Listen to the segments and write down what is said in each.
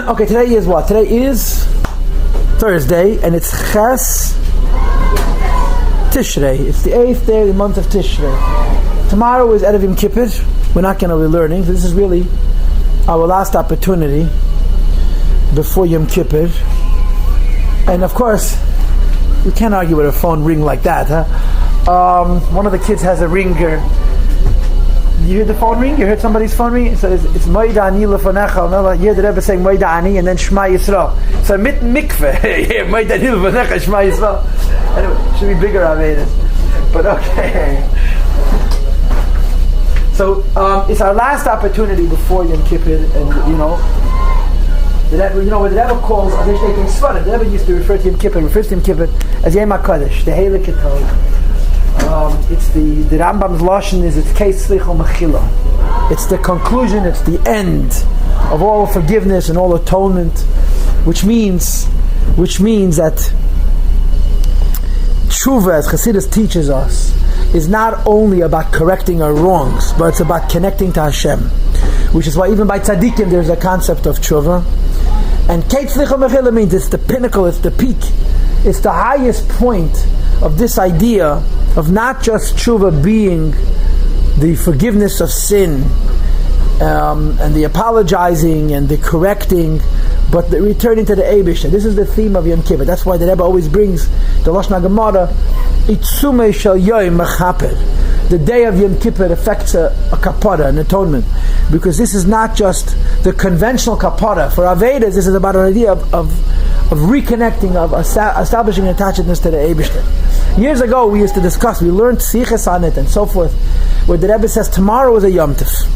Okay, today is what? Today is Thursday, and it's Ches Tishrei. It's the 8th day of the month of Tishrei. Tomorrow is End of Yom Kippur. We're not going to be learning. This is really our last opportunity before Yom Kippur. And of course, you can't argue with a phone ring like that, huh? One of the kids has a ringer. You hear the phone ring? You heard somebody's phone ring? It says, it's Moida Ani Lefonecha. You hear the Rebbe saying Moida Ani and then Shema Yisrael. So mit mikveh. Moida Ani Lefonecha, Shema Yisrael. Anyway, it should be bigger, I made it. But okay. So it's our last opportunity before Yom Kippur, and the Rebbe, what the Rebbe calls, the Rebbe used to refer to Yom Kippur, refers to Yom Kippur as Yom HaKadosh, the Heilig Ketov. It's the Rambam's lashon is it's Kei Slicha Mechila. It's the conclusion, it's the end of all forgiveness and all atonement, which means that Teshuva, as Chassidus teaches us, is not only about correcting our wrongs, but it's about connecting to Hashem, which is why even by tzaddikim there's a concept of Teshuva. And Kei Slicha Mechila means it's the pinnacle, it's the peak, it's the highest point of this idea of not just Teshuva being the forgiveness of sin and the apologizing and the correcting, but the returning to the Eibishter. This is the theme of Yom Kippur. That's why the Rebbe always brings the Lashon HaGemara, Itzumei Shel Yom Mechaper. The day of Yom Kippur affects a kapara, an atonement, because this is not just the conventional kapara. For Avedas, this is about an idea of reconnecting, of establishing attachedness to the Eibishter. Years ago, we used to discuss, we learned siches on it and so forth, where the Rebbe says tomorrow is a Yom Tif.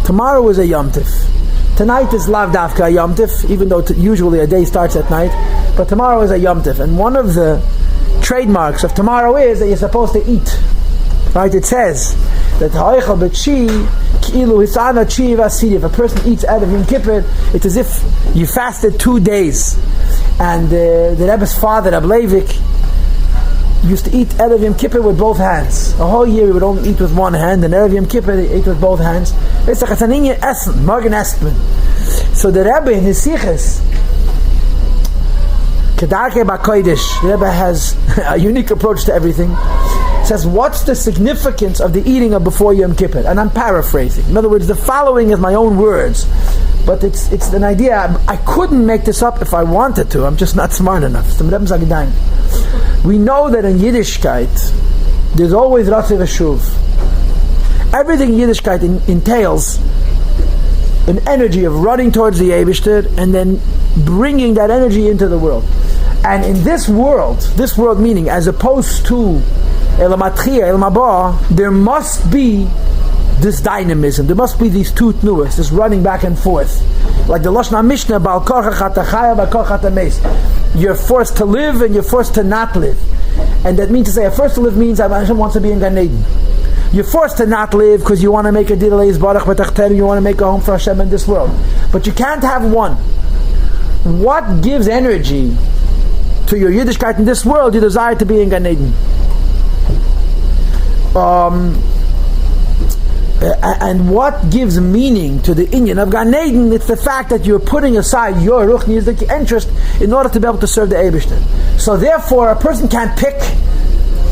Tomorrow is a Yom Tif. Tonight is Lav Davka Yom Tif, even though usually a day starts at night, but tomorrow is a Yom Tif. And one of the trademarks of tomorrow is that you're supposed to eat. Right? It says that if a person eats out of Yom Kippur, it's as if you fasted 2 days. And the Rebbe's father, Rabbi Leivik, used to eat Erev Yom Kippur with both hands. A whole year he would only eat with one hand, and Erev Yom Kippur he ate with both hands. It's like an inyan essen, morgen esst. So the Rebbe in his siches, Kedarke B'Kodesh, the Rebbe has a unique approach to everything. Says, what's the significance of the eating of before Yom Kippur? And I'm paraphrasing. In other words, the following is my own words, but it's an idea. I couldn't make this up if I wanted to. I'm just not smart enough. We know that in Yiddishkeit there's always Ratzei V'Shuv. Everything Yiddishkeit entails an energy of running towards the Eibishter and then bringing that energy into the world. And in this world meaning as opposed to El Matchia, El Mabah, there must be this dynamism. There must be these two tnuas, this running back and forth. Like the Lashon HaMishnah, Bal Korcha Chatachaya, Bal Korcha Tameis. You're forced to live and you're forced to not live. And that means to say, forced to live means Hashem wants to be in Gan Eden. You're forced to not live because you want to make a Diddleis Barach B'Tachteru, you want to make a home for Hashem in this world. But you can't have one. What gives energy to your Yiddishkeit in this world? Your desire to be in Gan Eden. And what gives meaning to the inyan of Gan Eden? It's the fact that you're putting aside your ruchniistic interest in order to be able to serve the Eibishter. So therefore, a person can't pick,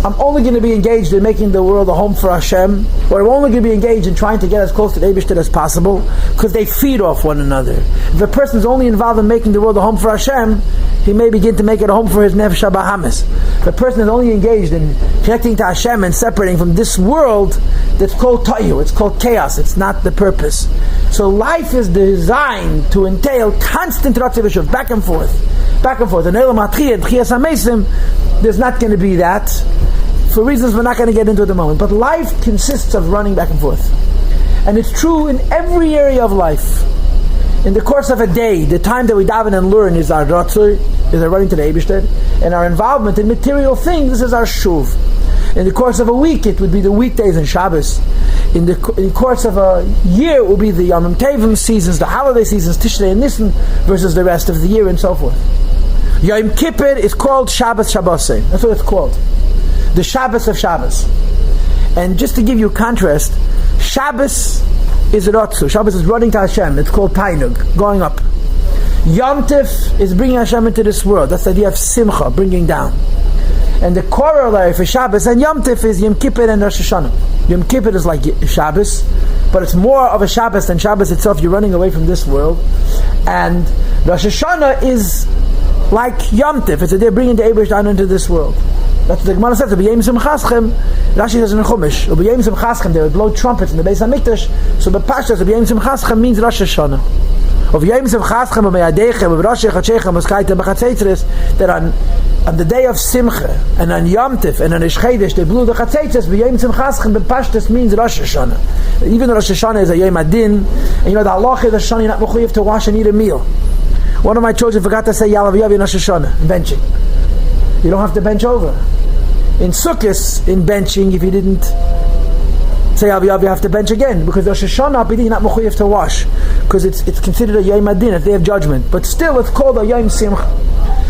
I'm only going to be engaged in making the world a home for Hashem, or I'm only going to be engaged in trying to get as close to the Eibishter as possible, because they feed off one another. If a person is only involved in making the world a home for Hashem, he may begin to make it a home for his nefesh habahamis. If a person is only engaged in connecting to Hashem and separating from this world, that's called tayu, it's called chaos, it's not the purpose. So life is designed to entail constant ratzei v'shuv, back and forth. And Elam Atchiyah and Chiyas HaMeisim, there's not going to be that, for reasons we're not going to get into at the moment. But life consists of running back and forth. And it's true in every area of life. In the course of a day, the time that we daven and learn is our ratzei, is our running to the Eibishter, and our involvement in material things, this is our shuv. In the course of a week, it would be the weekdays and Shabbos. In the course of a year, it would be the Yom Tevim seasons, the holiday seasons, Tishrei and Nisan, versus the rest of the year and so forth. Yom Kippur is called Shabbos Shabbosei. That's what it's called. The Shabbos of Shabbos. And just to give you contrast, Shabbos is Rotzu. Shabbos is running to Hashem. It's called Tainug, going up. Yom Tif is bringing Hashem into this world. That's the idea of Simcha, bringing down. And the corollary for Shabbos and Yom Tif is Yom Kippur and Rosh Hashanah. Yom Kippur is like Shabbos, but it's more of a Shabbos than Shabbos itself. You're running away from this world. And Rosh Hashanah is like Yom Tif. It's that they're bringing the Eibush down into this world. That's what the Gemara says. Rashi says in Chumash, they would blow trumpets in the Beis Hamikdash. So the Pashtas of Yom Simchaschem means Rosh Hashanah. That on the day of Simcha and on Yom Tif and on Ish Chodesh they blew the Chatzetzes. Yom Simchaschem b'Pashtas means Rosh Hashanah. Even Rosh Hashanah is a Yom Adin, and you know the halacha of Rosh Hashanah, you're not mechuyev to wash and eat a meal. One of my children forgot to say Yalav Yav in Rosh Hashanah, benching. You don't have to bench over. In Sukkot, in benching, if you didn't say Yalav Yav, you have to bench again, because Rosh Hashanah you're not mechuyev to wash, because it's considered a Yom Adin, a day of judgment. But still, it's called a Yom Simcha.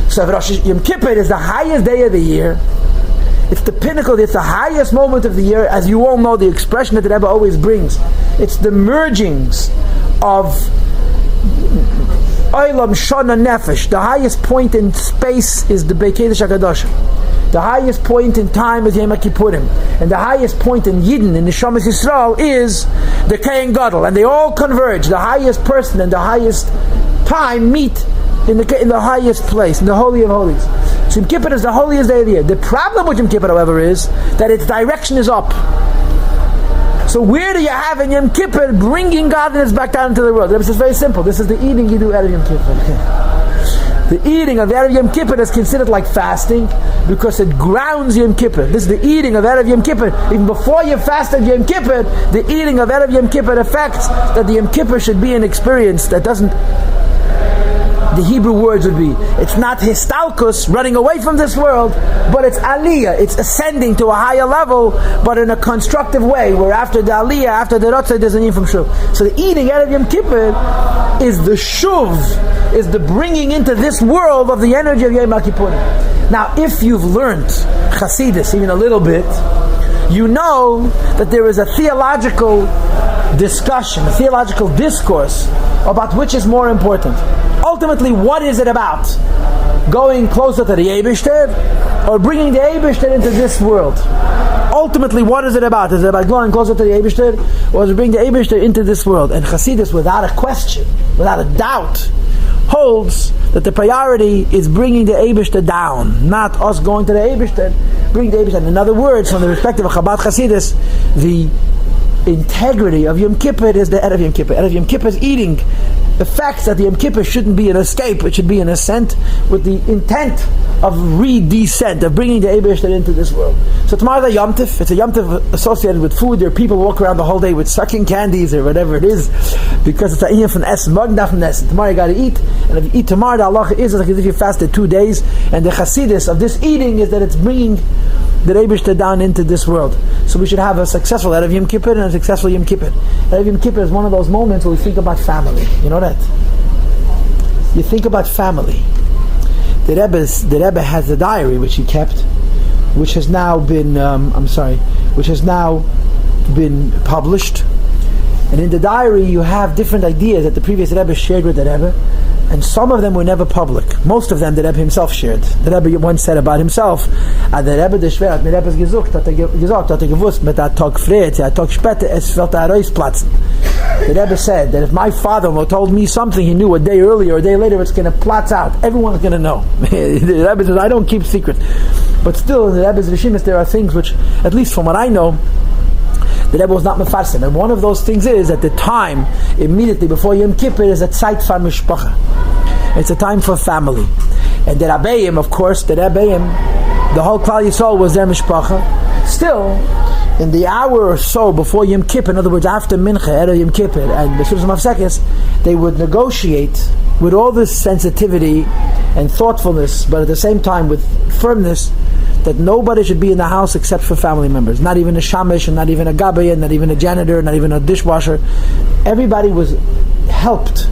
So Yom Kippur is the highest day of the year. It's the pinnacle, it's the highest moment of the year. As you all know, the expression that the Rebbe always brings, it's the mergings of Olam Shana Nefesh. The highest point in space is the Bekedesh HaKadosh. The highest point in time is Yom Kippurim. And the highest point in Yidden, in the Neshamas Yisrael, is the Kohen Gadol. And they all converge. The highest person and the highest time meet in the highest place, in the Holy of Holies. So Yom Kippur is the holiest day of the year. The problem with Yom Kippur, however, is that its direction is up. So where do you have in Yom Kippur bringing godliness back down into the world? This is very simple. This is the eating you do out of Yom Kippur. The eating of Erev Yom Kippur is considered like fasting because it grounds Yom Kippur. This is the eating of Erev Yom Kippur. Even before you fasted Yom Kippur, the eating of Erev Yom Kippur affects that the Yom Kippur should be an experience that doesn't... The Hebrew words would be, it's not histalkus, running away from this world, but it's aliyah, it's ascending to a higher level, but in a constructive way, where after the aliyah, after the rotzah, there's an eat from shuv. So the eating out of Yom Kippur is the shuv, is the bringing into this world of the energy of Yom Kippur. Now, if you've learned Chassidus even a little bit, you know that there is a theological discussion, a theological discourse about which is more important. Ultimately, what is it about? Going closer to the Eibishter or bringing the Eibishter into this world? Ultimately, what is it about? Is it about going closer to the Eibishter or is it bringing the Eibishter into this world? And Chassidus, without a question, without a doubt, holds that the priority is bringing the Eibishter down, not us going to the Eibishter, bring the Eibishter. In other words, from the perspective of Chabad Chassidus, the integrity of Yom Kippur is the Erev Yom Kippur. Erev Yom Kippur's eating the facts that the Yom Kippur shouldn't be an escape, it should be an ascent with the intent of re-descent, of bringing the Eibishter into this world. So tomorrow's a Yom Tif. It's a Yom Tif associated with food. There are people who walk around the whole day with sucking candies or whatever it is, because it's a Inyan from Es, Magda from Es. Tomorrow you got to eat, and if you eat tomorrow, the halacha is like as if you fasted 2 days, and the Chassidus of this eating is that it's bringing the Eibishter down into this world. So we should have a successful Erev Yom Kippur and a successful Yom Kippur. Erev Yom Kippur is one of those moments where we think about family. You know that? You think about family. The Rebbe has a diary which he kept, which has now been published. And in the diary you have different ideas that the previous Rebbe shared with the Rebbe, and some of them were never public. Most of them the Rebbe himself shared. The Rebbe once said about himself, the Rebbe der Schwer hat mir Rebbe gesagt, hat er gewusst, mit der Tag früher, der Tag später, es wird herausplatzen. The Rebbe said that if my father told me something he knew a day earlier or a day later, it's going to platz out. Everyone's going to know. The Rebbe says, I don't keep secret. But still, in the Rebbe's Rishimis, there are things which, at least from what I know, the Rebbe was not mefarsim. And one of those things is, at the time, immediately before Yom Kippur, is a Zeit for Mishpacha. It's a time for family. And the Rabbeim, of course, the whole Klal Yisrael was their Mishpacha. Still, in the hour or so before Yom Kippur, in other words, after Mincha, Erev Yom Kippur, and the Sudas Mafsekes, they would negotiate with all this sensitivity and thoughtfulness, but at the same time with firmness, that nobody should be in the house except for family members. Not even a shamish, and not even a gabayah, not even a janitor, not even a dishwasher. Everybody was helped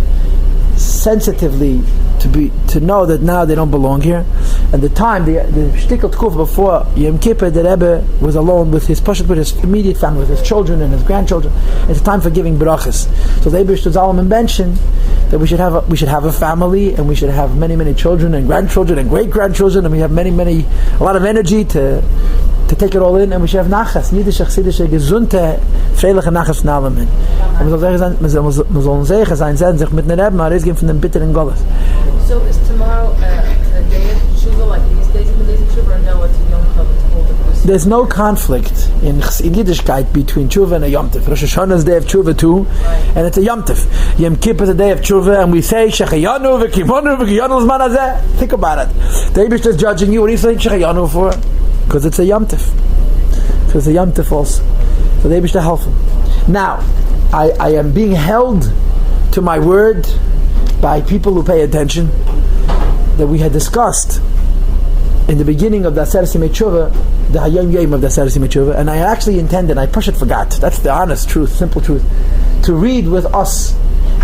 sensitively to know that now they don't belong here. And the time, the shtickle tkuf before Yom Kippur, the Rebbe was alone with his immediate family, with his children and his grandchildren. It's a time for giving brachas. So the Rebbe stood Zalman mentioned that we should have a family, and we should have many children and grandchildren and great grandchildren, and we have a lot of energy to take it all in, and we should have nachas, jüdische, chassidische, gesunde, freiliche nachas von allem. Und wir sollen sicher sein, sich mit einer Rebbe, aber es geht von dem bitteren Golles. So is tomorrow a day of Teshuva, like these days of the days of Teshuva, or no, it's a Yom Kippur to hold the There's no conflict in Yiddishkeit between Teshuva and a Yom Tov. Rosh Hashanah is the day of Teshuva too, and it's a Yom Tov. Yom Kippur is the day of Teshuva, and we say Shechayanu v'kimonu v'kiyanu zman hazeh. Think about it. The Eibush is judging you. What are you saying Shechayanu for? Because it's a Yom Tov. Because it's a Yom Tov also. So the Eibush is helpful. Now, I am being held to my word by people who pay attention that we had discussed in the beginning of the Aseret Yemei Teshuva, the Hayom Yom of the Aseret Yemei Teshuva, and I actually intended, I forgot, that's the honest truth, simple truth, to read with us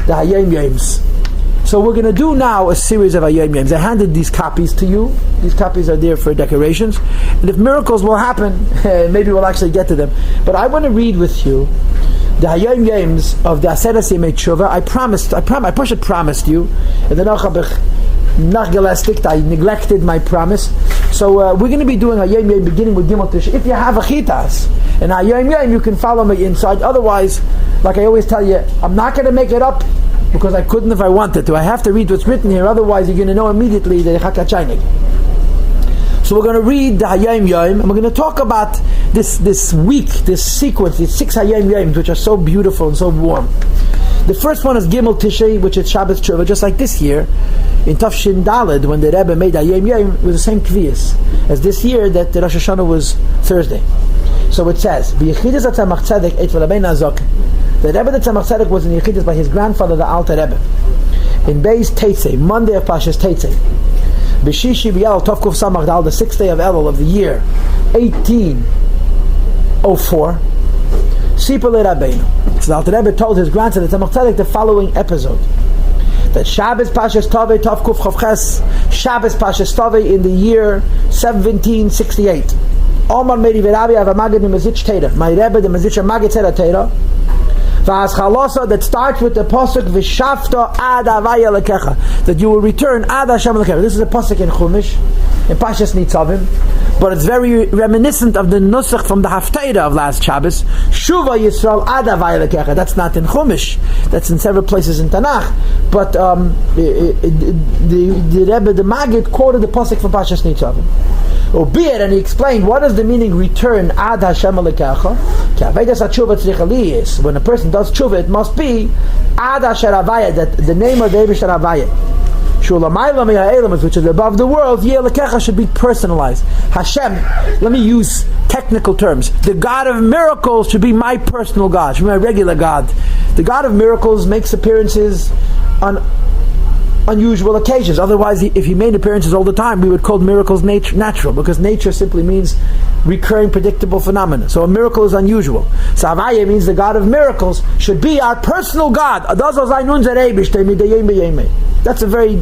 the Hayom Yoms. So we're going to do now a series of Hayom Yoms. I handed these copies to you. These copies are there for decorations. And if miracles will happen, maybe we'll actually get to them. But I want to read with you the Hayom Yoms of the Aseret Yemei Teshuva. I promised you, and then I neglected my promise. So we're going to be doing Hayom Yom beginning with Gimel Tish. If you have a chitas and Hayom Yom, you can follow me inside. Otherwise, like I always tell you, I'm not going to make it up because I couldn't if I wanted to. I have to read what's written here. Otherwise, you're going to know immediately the Chakachainik. So we're going to read the Hayom Yom, and we're going to talk about this week, this sequence, these 6 Hayom Yoms, which are so beautiful and so warm. The first one is Gimel Tishrei, which is Shabbos Teshuva, just like this year. In Tafshin Daled, when the Rebbe made Hayom Yom, it was the same kviyas as this year that the Rosh Hashanah was Thursday. So it says, "V'yechidus Tzemach Tzedek et v'Rabbeinu Azok." The Rebbe the Tzemach Tzedek was in Yechidus by his grandfather, the Alter Rebbe. In Beis Teitzei, Monday of Pashas Teitzei. B'Shishi B'Yal Tov Kuf Samach Dal, the 6th day of Elul of the year 1804. Sipur Rabbeinu. So the Alter Rebbe told his grandson, the Tzemach Tzedek, the following episode: that Shabbos Pashas Tovei Tov Kuf Chavches, Shabbos Pashas Tovei in the year 1768. Omar Meri V'Rabi Avamagid Mezitch Teira. My Rebbe, the Mezitch Magid, said a Teira. That starts with the pasuk V'Shafta Ad Havaya Lekecha, that you will return Ad Hashem Lekecha. This is a pasuk in Chumash, in Pashas Nitzavim, but it's very reminiscent of the nusach from the Haftarah of last Shabbos. Shuva Yisrael Ad Havaya Lekecha. That's not in Chumash. That's in several places in Tanakh. But the Rebbe, the Magid, quoted the pasuk from Pashas Nitzavim. Albeit, and he explained what is the meaning return Ad Hashem Lekecha. When a person does tshuva, it must be Ad Asher Havaya, that the name of the Eibishter Havaya, which is above the world, Lekecha should be personalized. Hashem, let me use technical terms. The God of miracles should be my personal God, should be my regular God. The God of miracles makes appearances on unusual occasions. Otherwise, if he made appearances all the time, we would call miracles natural, because nature simply means recurring, predictable phenomena. So a miracle is unusual. So Havaya means the God of miracles should be our personal God. That's a very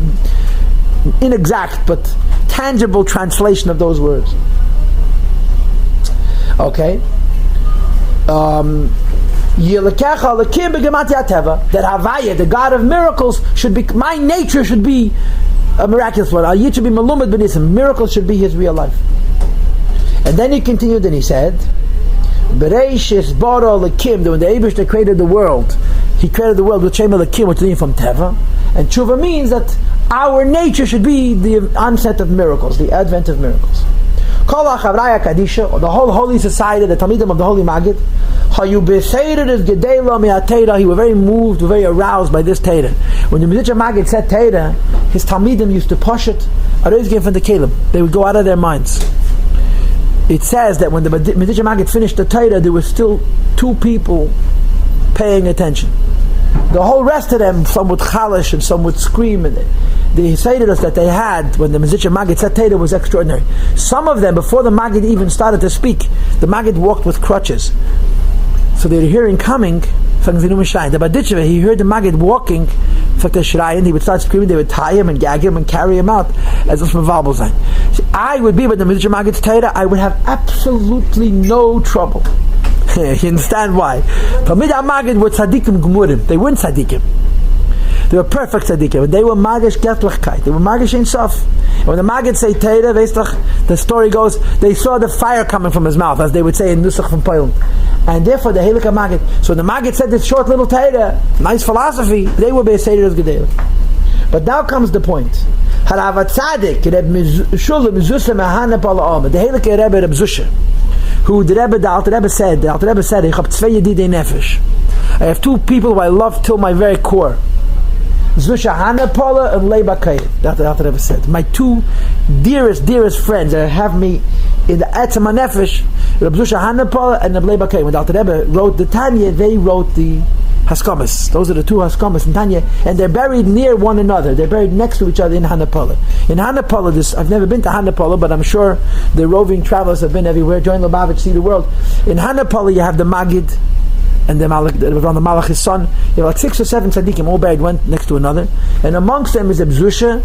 inexact but tangible translation of those words. Okay. That Havaya, the God of miracles, should be, my nature should be a miraculous one. Miracles should be his real life. And then he continued and he said, Bereishis Baro Lekim, when the Eibishter created the world, he created the world with Shem Lekim, which is from Teva. And Tshuva means that our nature should be the onset of miracles, the advent of miracles. Kol HaChavraya Kadisha, or the whole holy society, the Talmidim of the Holy Magid, he was very moved, very aroused by this Teira. When the Mezitch Magid said Teira, his Talmidim used to push it, from the Kalim. They would go out of their minds. It says that when the Mezitch Magid finished the Teira, there were still 2 people paying attention. The whole rest of them, some would chalish and some would scream, and the Seidus that they had when the Mezitch Magid said Teira was extraordinary. Some of them, before the Magid even started to speak, the Magid walked with crutches. So they would hear him coming, the Baditchev, he heard the Magid walking, he would start screaming, they would tie him and gag him and carry him out as if from sein. I would be with the Mezitch Magid's Teira, I would have absolutely no trouble. You understand why? Talmidei Magid were tzaddikim gemurim. They weren't tzaddikim. They were perfect tzaddikim. They were magish getlichkeit. They were magish ein sof. And when the Maggid say Teire, the story goes, they saw the fire coming from his mouth, as they would say in Nusach from Poland. And therefore the Helika Maggid. So when the Maggid said this short little Teire, nice philosophy, they were Beis Seder as Gedele. But now comes the point. Harav Tzadik, Reb Shula Mezusha Mehane Pala Alma, the Helika Rebbe Reb Zusha, who the Alter Rebbe said, Ich hab zwei Yedidei Nefesh. I have two people who I love till my very core. Zusha Hanapala and Leiba Kayed. That's what the Rebbe said. My two dearest friends that have me in the Etzem HaNefesh, Reb Zusha Hanapala and Reb Leiba Kayed. When the Alter Rebbe wrote the Tanya, they wrote the Haskamas. Those are the two Haskamas in Tanya, and they're buried near one another. They're buried next to each other in Hanapala. In Hanapala, I've never been to Hanapala, but I'm sure the roving travelers have been everywhere. Join Lubavitch, see the world. In Hanapala, you have the Maggid, and the Malach, around the Malach, his son. You have like 6 or 7 tzaddikim, all buried one next to another. And amongst them is Ebzusha.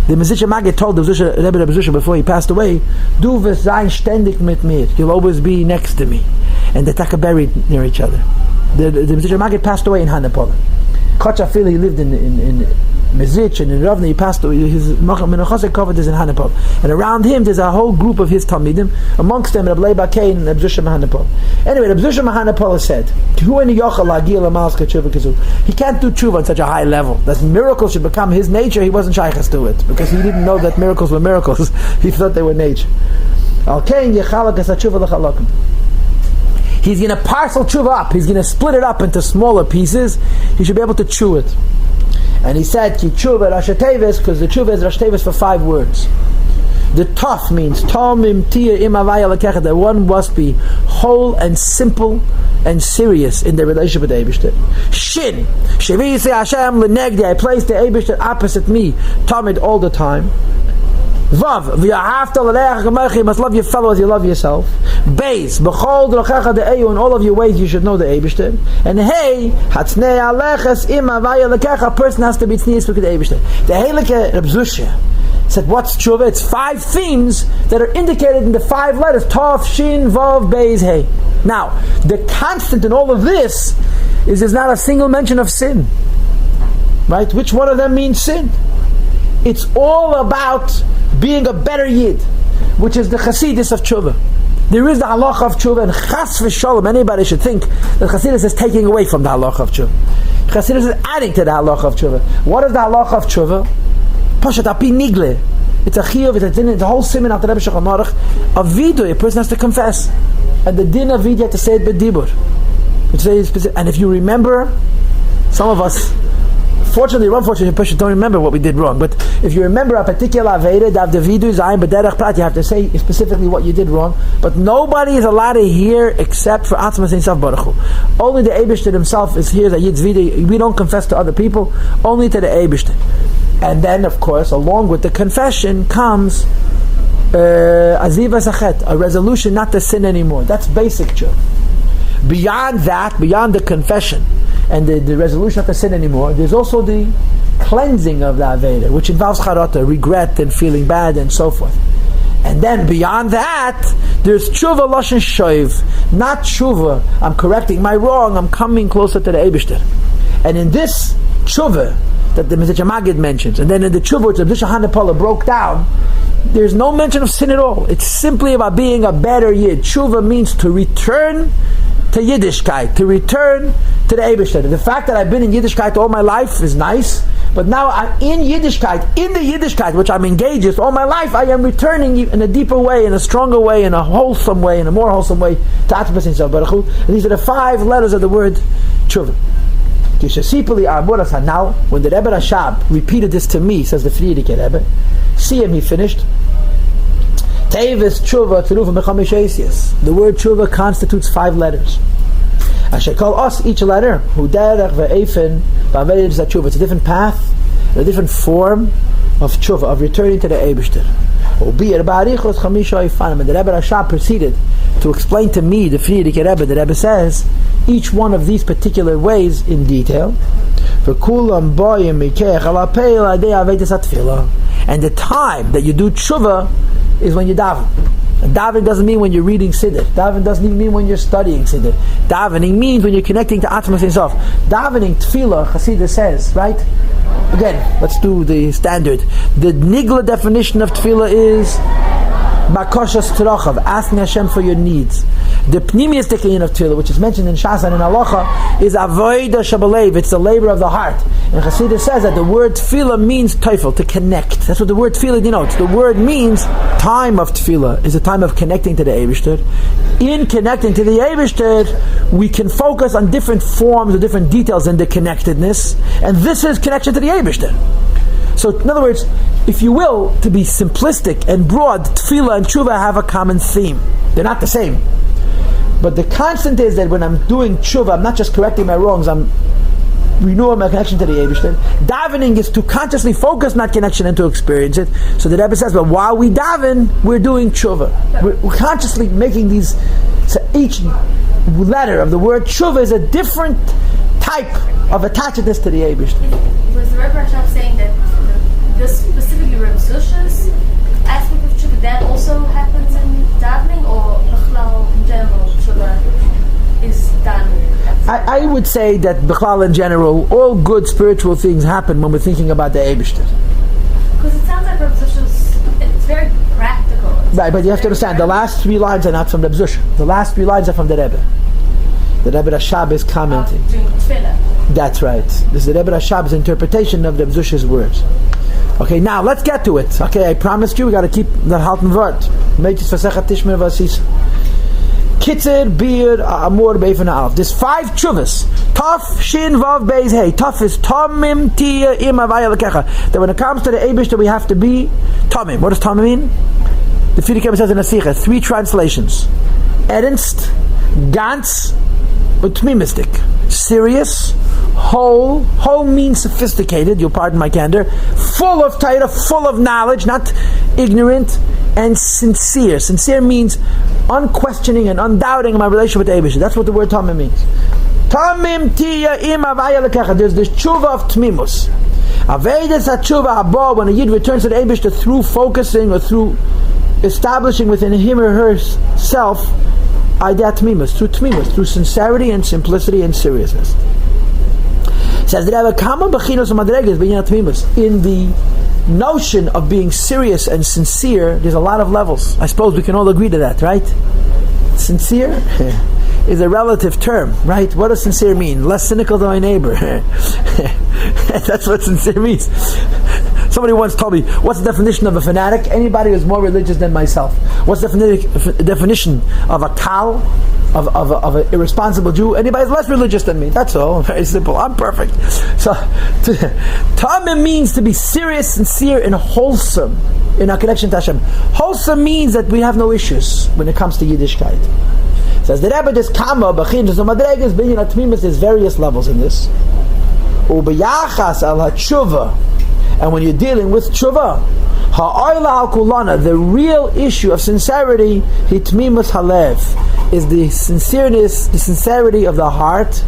The Mezitcher Maggid told the Rebbe Ebzusha before he passed away, Du wirst sein ständig mit mir. You'll always be next to me. And they're taka buried near each other. The Mezitcher Maggid passed away in Hanapala. Kochafil, he lived in Mezitch, and in Ravna he passed away. His Menachosek covered is in Hanapal. And around him there's a whole group of his Talmidim, amongst them Reb Leiba Kain and Reb Zusha Mahanapal. Anyway, Reb Zusha Mahanapal said, he can't do tshuva on such a high level. That miracles should become his nature. He wasn't shaychus to it, because he didn't know that miracles were miracles. He thought they were nature. He's going to parcel tshuva up. He's going to split it up into smaller pieces. He should be able to chew it. And he said, Ki tshuva Rashi Tevis, because the tshuva is Rashi Tevis for 5 words. The taf means Tomim Tia Im Avaya Lekecha, that one must be whole and simple and serious in their relationship with the Eibishter. Shin Shevi Yisei Hashem Lenegdi, I place the Eibishter opposite me, Tamid, all the time. Vav, you must love your fellow as you love yourself. Beis, b'chol d'rochecha de'eyu, in all of your ways you should know the Eibishter. And hey, hatznei aleches im avaya lekecha, a person has to be tznius with the Eibishter. The Helike Reb Zusha said, what's tshuva? It's 5 themes that are indicated in the 5 letters, Tov, Shin, Vav, Beis, Hey. Now, the constant in all of this is there's not a single mention of sin. Right? Which one of them means sin? It's all about being a better yid, which is the Chassidus of Tshuva. There is the halacha of Tshuva, and chas v'sholom, anybody should think that Chassidus is taking away from the halacha of Tshuva. Chassidus is adding to the halacha of Tshuva. What is the halacha of Tshuva? Pashat api nigle. It's a chiyuv, it's a whole siman after Rebbe Shulchan Aruch. A vidu, a person has to confess. And the din of vidu, you have to say it b'dibur. And if you remember, some of us, fortunately or unfortunately, you don't remember what we did wrong. But if you remember a particular aveda, the vidu zayin b'derech prat, you have to say specifically what you did wrong. But nobody is allowed to hear except for Atzmas Ein Baruch Hu. Only the Eibishter himself is here. That yid's vidu. We don't confess to other people. Only to the Eibishter. And then, of course, along with the confession comes aziva zachet, a resolution not to sin anymore. That's basic tshuva. Beyond that, beyond the confession and the resolution not to sin anymore, there's also the cleansing of the Aveda, which involves charata, regret and feeling bad and so forth. And then beyond that, there's tshuva lashon shoiv, not tshuva, I'm correcting my wrong, I'm coming closer to the Eibishter. And in this tshuva that the Mezitcher Maggid mentions, and then in the tshuva which the Zusha Hanapala broke down, there's no mention of sin at all. It's simply about being a better yid. Tshuva means to return to Yiddishkeit, to return to the Eibishter. The fact that I've been in Yiddishkeit all my life is nice, but now I'm in Yiddishkeit, in the Yiddishkeit which I'm engaged with all my life, I am returning in a deeper way, in a stronger way, in a wholesome way, in a more wholesome way to Atzmas Ein Baruch Hu. These are the 5 letters of the word tshuva. Now, when the Rebbe Rashab repeated this to me, says the Friedrich Rebbe, see him, he finished. The word tshuva constitutes 5 letters. I shall call us each letter. It's a different path, a different form of tshuva, of returning to the Eibishter. And the Rebbe Rashab proceeded to explain to me, the Friedrich Rebbe, the Rebbe says, each one of these particular ways in detail. And the time that you do tshuva is when you daven. Davening doesn't mean when you're reading Siddur. Davening doesn't even mean when you're studying Siddur. Davening means when you're connecting to Atmas himself. Davening, Tefillah, Chassidus says, right? Again, let's do the standard. The Nigla definition of Tefillah is Bakoshas Terachav, asking Hashem for your needs. The Pnimius Tekein of Tefillah, which is mentioned in Shas and in Halacha, is Avodah Shabalev. It's the labor of the heart. And Chassidus says that the word Tefillah means teufel, to connect. That's what the word Tefillah denotes. The word means time of Tefillah is a time of connecting to the Eibishter. In connecting to the Eibishter, we can focus on different forms or different details in the connectedness, and this is connection to the Eibishter. So, in other words, if you will, to be simplistic and broad, Tefillah and Tshuva have a common theme. They're not the same. But the constant is that when I'm doing Tshuva, I'm not just correcting my wrongs, I'm renewing my connection to the Eibishter. Davening is to consciously focus my connection and to experience it. So the Rebbe says, well, while we daven, we're doing Tshuva. We're consciously making these, so each letter of the word Tshuva is a different type of attachedness to the Eibishter. Was the Rebbe Rashab saying that this specifically Rebbe Susha's aspect of Tshuva, that also happens in davening, or Bechlal in general, Tshuva is done? I would say that Bechlal in general, all good spiritual things happen when we're thinking about the Eibishter. Because it sounds like Rebbe Susha's, it's very practical. Right, but you have to understand, the last 3 lines are not from Rebbe Zusha. The last 3 lines are from the Rebbe. The Rebbe Rashab is commenting. Doing tefillah. That's right. This is the Rebbe Rashab's interpretation of Rebbe Zusha's words. Okay, now let's get to it. Okay, I promised you we got to keep the halten Wort. Meitjes Vasechat Tishmer Vasis. Kitzer Bir Amor Beifan Alf. There's 5 tshuvas. Taf Shin Vav Beis Hey. Taf is Tomim Tia Im Avaya Lekecha. That when it comes to the Eibishter, we have to be Tomim. What does Tomim mean? The Fidikim says in Asicha 3 translations: Ernst, Ganz, and Tmimistic. Serious, whole. Whole means sophisticated. You'll pardon my candor. Full of Torah, full of knowledge, not ignorant. And sincere. Sincere means unquestioning and undoubting my relationship with the Eibishter. That's what the word Tamim means. Tamim tiya im avaya lekecha. There's this tshuva of tmimus. Avedas tshuva haba, when a yid returns to the Eibishter through focusing or through establishing within him or herself idat tmimus, through sincerity and simplicity and seriousness. It says that kama bechinos umadreges b'inyan tmimus. In the notion of being serious and sincere, there's a lot of levels. I suppose we can all agree to that, right? Sincere is a relative term, right? What does sincere mean? Less cynical than my neighbor. That's what sincere means. Somebody once told me, what's the definition of a fanatic? Anybody who's more religious than myself. What's the definition of a cow? Of an irresponsible Jew? Anybody less religious than me. That's all. Very simple. I'm perfect. So, Tamim means to be serious, sincere, and wholesome in our connection to Hashem. Wholesome means that we have no issues when it comes to Yiddishkeit. Says the Rebbe, this Kama, Bachin, Madreges, Binyan Atmimus, there's various levels in this. Ubiyachas al HaTshuva, and when you're dealing with Tshuva, Ha'oila HaKulana, the real issue of sincerity, Hitmimus Halev, is the sincerity of the heart.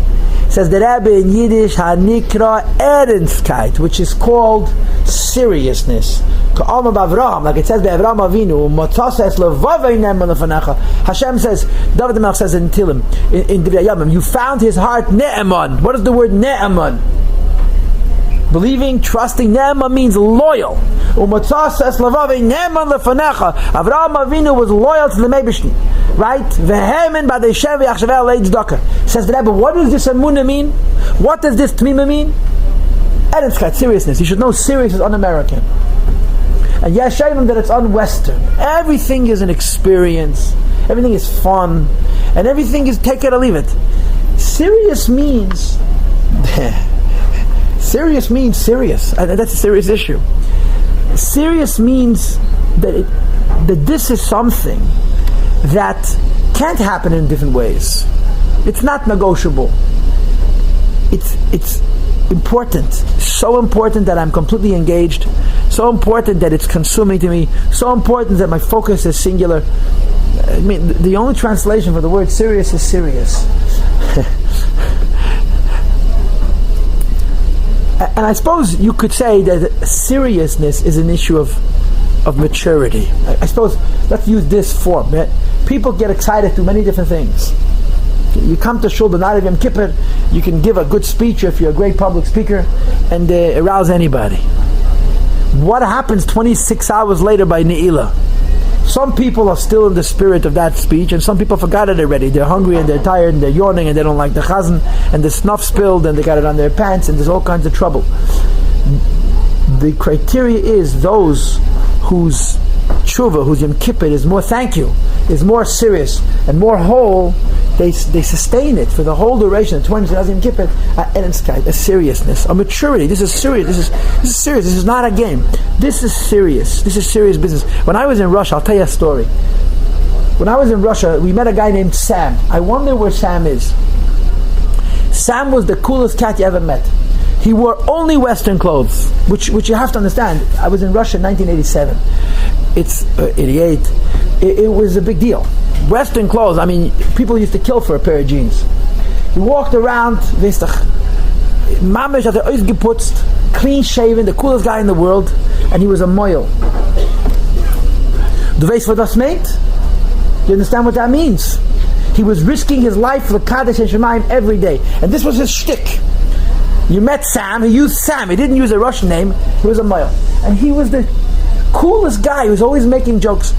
Says the Rebbe in Yiddish, Hanikra Ernstkeit, which is called seriousness. Like it says by Avraham Avinu, Hashem says, David Melch says in Tilim, in Divrei Yamim, you found his heart ne'eman. What is the word ne'eman? Believing, trusting. Ne'eman means loyal. Avraham Avinu was loyal to the Meibishn. Right? Says the Rebbe, what does this emunah mean? What does this tmima mean? Ernstkeit, seriousness. You should know serious is un-American. And yes, show them that it's un-Western. Everything is an experience. Everything is fun. And everything is take it or leave it. Serious means serious means serious. That's a serious issue. Serious means that this is something that can't happen in different ways. It's not negotiable. It's important. So important that I'm completely engaged. So important that it's consuming to me. So important that my focus is singular. I mean, the only translation for the word serious is serious. And I suppose you could say that seriousness is an issue of of maturity. I suppose let's use this form. Right? People get excited through many different things. You come to shul the night of Yom Kippur, you can give a good speech if you're a great public speaker and arouse anybody. What happens 26 hours later by Ne'ilah? Some people are still in the spirit of that speech, and some people forgot it already. They're hungry and they're tired and they're yawning and they don't like the chazan, and the snuff spilled and they got it on their pants, and there's all kinds of trouble. The criteria is those whose tshuva, whose Yom Kippur is more thank you, is more serious and more whole. They sustain it for the whole duration of 20 days Yom Kippur, and it's a seriousness, a maturity. This is serious. This is serious. This is not a game. This is serious. This is serious business. When I was in Russia, I'll tell you a story. When I was in Russia, we met a guy named Sam. I wonder where Sam is. Sam was the coolest cat you ever met. He wore only Western clothes, which you have to understand. I was in Russia in 1987. It's 88. It was a big deal. Western clothes, I mean, people used to kill for a pair of jeans. He walked around, mamish had ausgeputzt, clean shaven, the coolest guy in the world, and he was a moil. Du weißt was das meint? You understand what that means? He was risking his life for Kaddish and Shemaim every day, and this was his shtick. You met Sam, he used Sam, he didn't use a Russian name, he was a moil. And he was the coolest guy, he was always making jokes.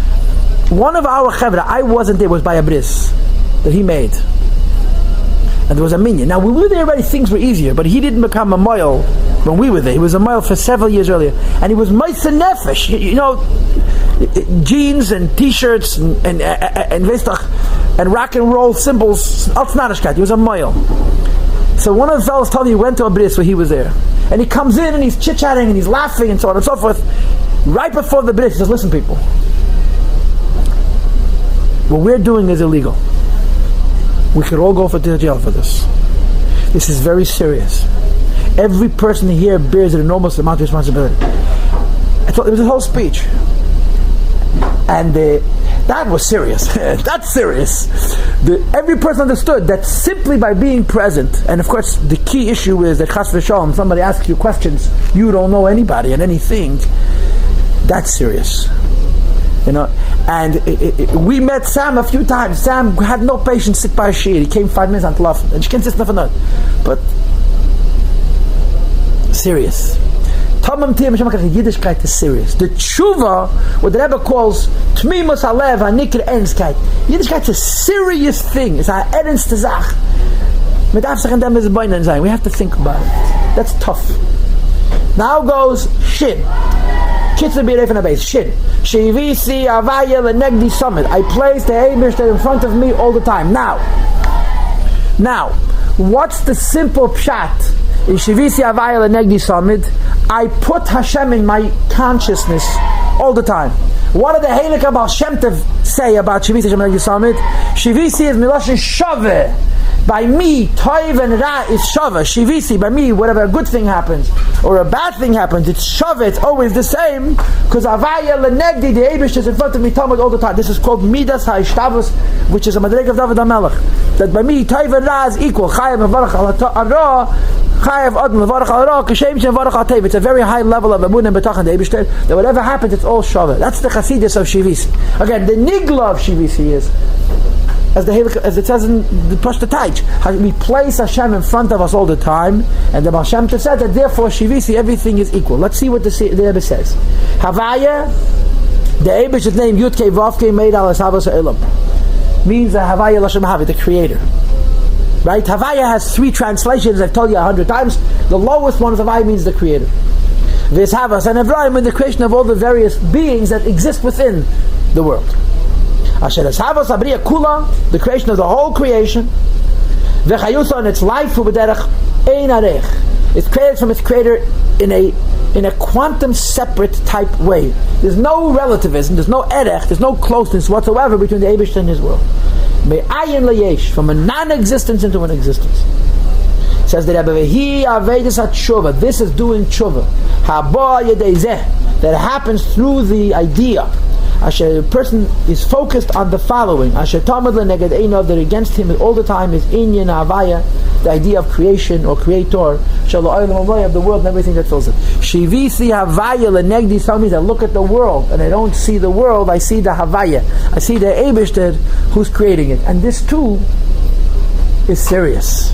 One of our chevra, I wasn't there, was by a bris that he made. And there was a minyan. Now, when we were there already, things were easier, but he didn't become a moil when we were there. He was a moil for several years earlier. And he was meiser nefesh, you know, jeans and t-shirts and rock and roll symbols. He was a moil. So one of the fellows told me he went to a bris where he was there. And he comes in and he's chit-chatting and he's laughing and so on and so forth. Right before the bris, he says, listen people, what we're doing is illegal. We could all go to jail for this. This is very serious. Every person here bears an enormous amount of responsibility. I thought it was a whole speech. And that was serious. That's serious. Every person understood that simply by being present, and of course the key issue is that chas v'shalom, somebody asks you questions, you don't know anybody and anything, that's serious. You know, and we met Sam a few times. Sam had no patience to sit by a sheet. He came 5 minutes and left, and she can't sit nothing. But serious. Yiddishkeit is serious. The tshuva, what the Rebbe calls tmimus halev hanikr enskeit. Yiddishkeit is a serious thing. It's a ernst zach. We have to think about it. That's tough. Now goes shin. Kitzur b'yirei from a base. Shin. Shivisi avaya lenegdi summit. I place the Eibishter in front of me all the time. Now, what's the simple pshat in Shivisi avaya lenegdi summit? I put Hashem in my consciousness all the time. What did the Heilig Baal Shem Tov say about Shivisi Hashem lenegdi summit? Shivisi is miloshin shaveh. By me, toiv and ra is shava. Shivisi, by me, whatever a good thing happens or a bad thing happens, it's shava. It's always the same because avaya lenegdi, the Eibush is in front of me, Talmud all the time. This is called midas ha'ishtabus, which is a madreg of David HaMelech. That by me, toiv and ra is equal. Chayav mevarach al ra, chayav adam mevarach al ra, kashem shem mevarach al teiv. It's a very high level of emunah and betach and the Eibush that whatever happens, it's all shava. That's the chassidus of Shivisi. Again, the nigla of Shivisi is, as it says in the Pashta Taich, we place Hashem in front of us all the time, and the Baal Shem Tov said that therefore Shivisi, everything is equal. Let's see what the Rebbe says. Havaya, the Eibish's name Yudkei Vavkei made al Havas Ha'elam, means Havaya Lashem Havi, the Creator. Right? Havaya has 3 translations. I've told you 100 times. The lowest one of Havaya means the Creator. Ves Havas and Avraham in the creation of all the various beings that exist within the world. Asher Havas Abriya Kula, the creation of the whole creation. V'chayusa, and its life u'b'derech ein arech. It's created from its creator in a quantum separate type way. There's no relativism, there's no erech, there's no closeness whatsoever between the Eibush and his world. Me'ayin leyesh, from a non-existence into an existence. Says the Rebbe, V'hi avedis ha'tshuva, this is doing tshuva. Haba yedei zeh, that happens through the idea A person is focused on the following. Asher tamad leneged einav, that against him all the time is inyan havaya, the idea of creation or creator, shalo olam of the world and everything that fills it. Shivisi havaya lenegdi, some means I look at the world and I don't see the world, I see the havaya. I see the Eibishter who's creating it. And this too is serious.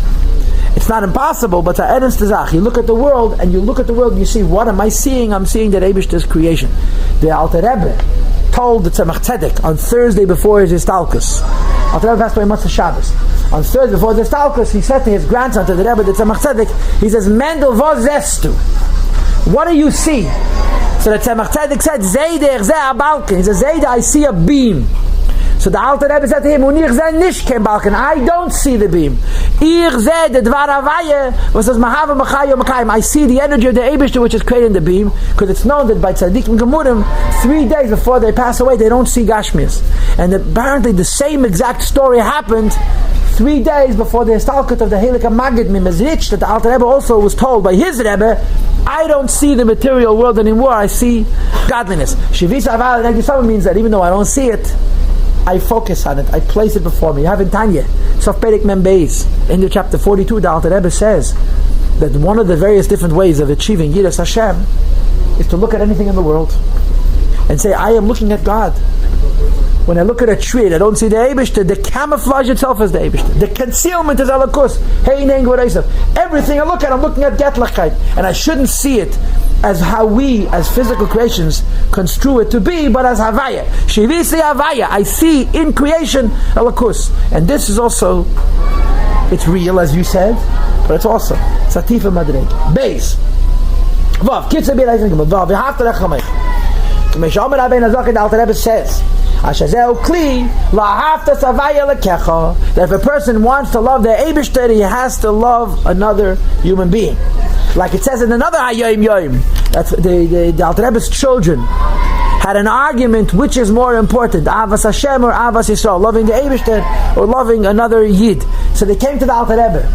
It's not impossible, but you look at the world and you see, what am I seeing? I'm seeing that Eibishter's creation. The Alter Rebbe told the Tzemach Tzedek on Thursday before his Istalkus. Alter Rebbe passed away Motzei Shabbos. On Thursday before his Istalkus, he said to his grandson, to the Rebbe, the Tzemach Tzedek, he says, Mendel, wo zestu? What do you see? So the Tzemach Tzedek said, Zeider, ze a balken. He says, Zeider, I see a beam. So the Alter Rebbe said to him, I don't see the beam. I see the energy of the Eibishter which is creating the beam, because it's known that by Tzaddikim Gemurim, 3 days before they pass away, they don't see Gashmias. And apparently the same exact story happened 3 days before the Histalkut of the Helik HaMagid Mimezrich, that the Alter Rebbe also was told by his Rebbe, I don't see the material world anymore, I see godliness. Shivisa Aval means that even though I don't see it, I focus on it, I place it before me. You have in Tanya, Sof Perek Mem Beis, in the chapter 42, the Alter Rebbe says that one of the various different ways of achieving Yiras Hashem is to look at anything in the world and say, I am looking at God. When I look at a tree and I don't see the Eibishter, the camouflage itself is the Eibishter. The concealment is Alakus. Everything I look at, I'm looking at Getlachkeit. And I shouldn't see it as how we, as physical creations, construe it to be, but as Havaya. Shivisi Havaya. I see in creation Alakus. And this is also, it's real, as you said, but it's also Satifa Madreg. Beis. Vav. Kitzah Bir Eisen Gimel. Vav. V'hafta Rechamech. K'mesh Omer Rabbeinu Azach, the Alter Rebbe says, that if a person wants to love the Eibishter, he has to love another human being. Like it says in another Hayom Yom, that the Alter Rebbe's children had an argument, which is more important, Avas Hashem or Avas Yisrael, loving the Eibishter or loving another Yid. So they came to the Alter Rebbe,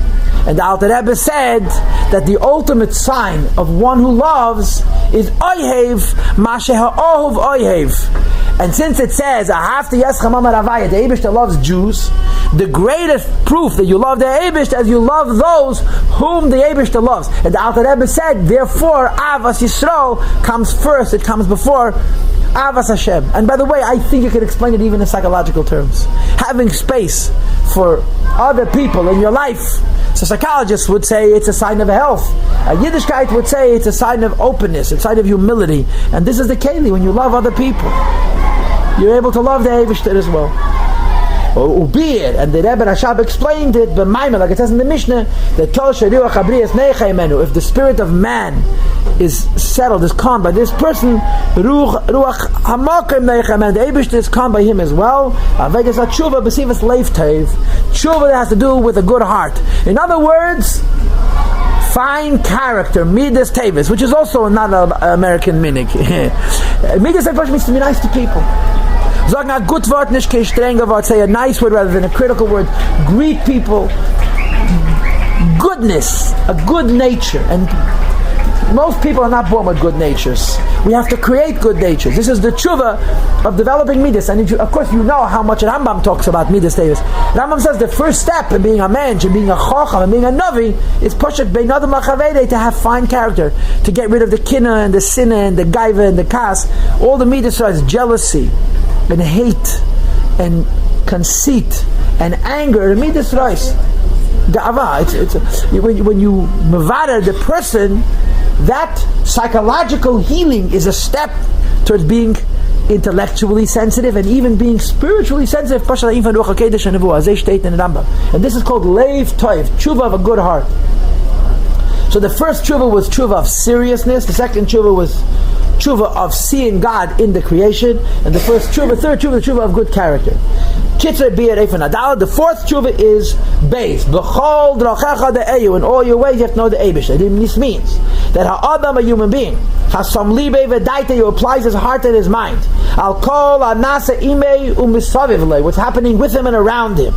and the Alter Rebbe said that the ultimate sign of one who loves is Oyhev Masheha Ohuv Oyhev. And since it says, Ahavta Yeschamam Aravaya, the Eibishter loves Jews, the greatest proof that you love the Eibishter is you love those whom the Eibishter loves. And the Alter Rebbe said, therefore, Avas Yisrael comes first, it comes before Avas Hashem. And by the way, I think you can explain it even in psychological terms. Having space for other people in your life. So psychologists would say it's a sign of health. A Yiddishkeit would say it's a sign of openness, it's a sign of humility. And this is the keli, when you love other people, you're able to love the Eibishter as well. Ubir, and the Rebbe Rashab explained it, but like it says in the Mishnah, that if the spirit of man is settled, is calm by this person, the Eibishter is calm by him as well. Teshuva that has to do with a good heart. In other words, fine character, midas tevis, which is also not an American minig. Midas tevis means to be nice to people. Sagen a good word, nicht kein strenger word, say a nice word rather than a critical word. Greet people. Goodness, a good nature. And most people are not born with good natures. We have to create good natures. This is the tshuva of developing midas. And of course you know how much Rambam talks about midas tevis. Rambam says the first step in being a mensch, in being a chacham, and being a navi is pushet bein adam lachavede, to have fine character, to get rid of the kina and the sinna and the gaiva and the kas. All the midas are jealousy and hate and conceit and anger. Midas reis, ga'ava. When you mavada the person, that psychological healing is a step towards being intellectually sensitive and even being spiritually sensitive. And this is called leiv toiv, tshuva of a good heart. So the first tshuva was tshuva of seriousness, the second tshuva was tshuva of seeing God in the creation, and the third tshuva, the tshuva of good character. The fourth tshuva is Beis. In all your ways you have to know the Eibishter. This means that ha'adam, a human being, hasam libe v'daita, who applies his heart and his mind. Al kol anasa imei u'misaviv lei, what's happening with him and around him.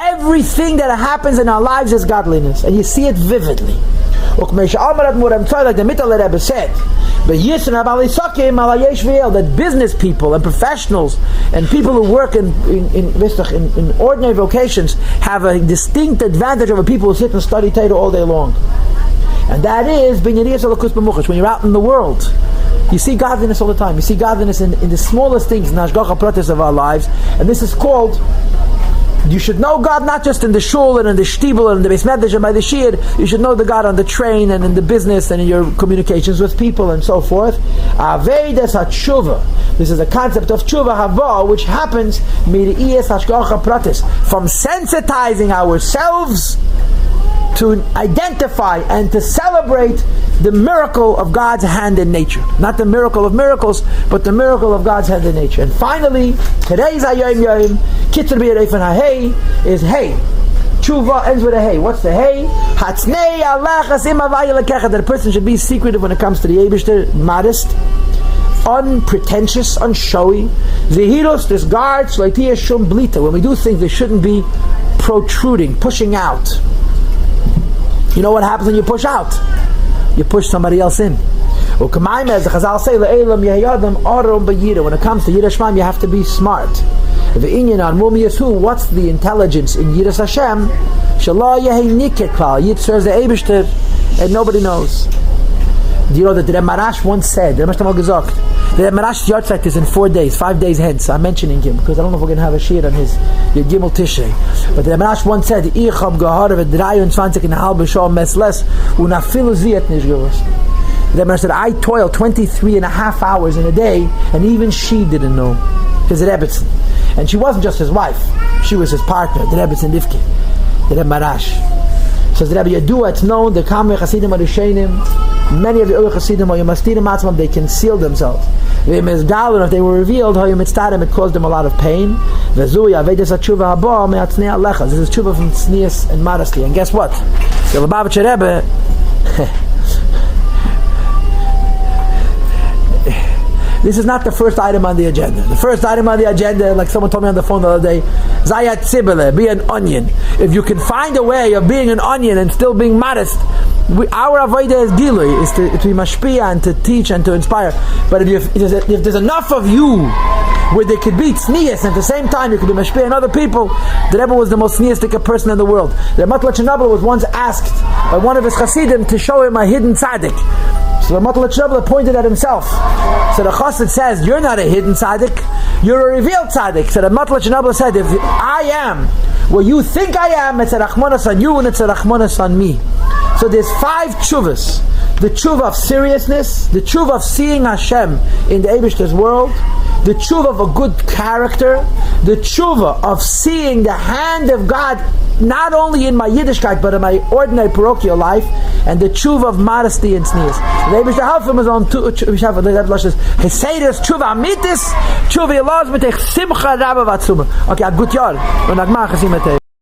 Everything that happens in our lives is godliness, and you see it vividly. Like the Mittel Rebbe said, that business people and professionals and people who work in ordinary vocations have a distinct advantage over people who sit and study Torah all day long. And that is when you're out in the world. You see godliness all the time. You see godliness in the smallest things, in the hashgacha pratis of our lives. And this is called, you should know God not just in the shul and in the shtibel and in the beis medrash and by the shir. You should know the God on the train and in the business and in your communications with people and so forth. Avedas hatshuva. This is a concept of tshuva hava, which happens mir'iyas hashgacha pratis, from sensitizing ourselves to identify and to celebrate the miracle of God's hand in nature. Not the miracle of miracles, but the miracle of God's hand in nature. And finally, today's Hayom Yom, Kitzur B'Yarefin HaHei, is Hey. Tshuva ends with a Hey. What's the Hey? Hatznei alachas im havaya lekecha. That a person should be secretive when it comes to the Eibishter, modest, unpretentious, unshowy. Lyhadus, disregard, shleitiyah shum blita. When we do things, they shouldn't be protruding, pushing out. You know what happens when you push out? You push somebody else in. As the Chazal say, when it comes to Yiras Shemaim, you have to be smart. What's the intelligence in Yiras Hashem? Yid serves the Eibishter and nobody knows. Do you know that the Rebbe Marash once said, the Rebbe Marash's yahrzeit is in 4 days, 5 days hence. I'm mentioning him because I don't know if we're going to have a shir on his Yud Gimel Tishrei. But the Rebbe Marash once said, Ich hab gehört 23,5 Schuhe mesles und afilu sie hat nicht gewusst. The Rebbe Marash said, I toil 23.5 hours in a day, and even she didn't know. His Rebbetzin. And she wasn't just his wife, she was his partner, the Rebbetzin Divke, the Rebbe Marash. Says the Rebbe Yadua, it's known, the Kamei Chasidim Arishenim, many of the other Chassidim, they concealed themselves. If they were revealed, it caused them a lot of pain. This is tshuva from tznius and modesty. And guess what? The Lubavitcher Rebbe this is not the first item on the agenda. The first item on the agenda, like someone told me on the phone the other day, Zayat Tzibele, be an onion. If you can find a way of being an onion and still being modest, our avodah is gilui, is to be mashpia and to teach and to inspire. But if there's enough of you where there could be tznius and at the same time you could be mashpia and other people, the Rebbe was the most tzniistic person in the world. The Matla Chernobyl was once asked by one of his chassidim to show him a hidden tzaddik. So the Matla Chernobyl pointed at himself. So the chassid says, you're not a hidden tzaddik, you're a revealed tzaddik. So the Matla Chernobyl said, if I am what you think I am, it's a rachmanas on you and it's a rachmanas on me. So there's 5 tshuvas. The tshuva of seriousness, the tshuva of seeing Hashem in the Eibishter's world, the tshuva of a good character, the tshuva of seeing the hand of God not only in my Yiddishkeit but in my ordinary parochial life, and the tshuva of modesty and tznius. The Eibishter Halfim is on Heseder's tshuva amitis, tshuva yelaz mitech simcha rabba vatzuma. Okay, a good yard.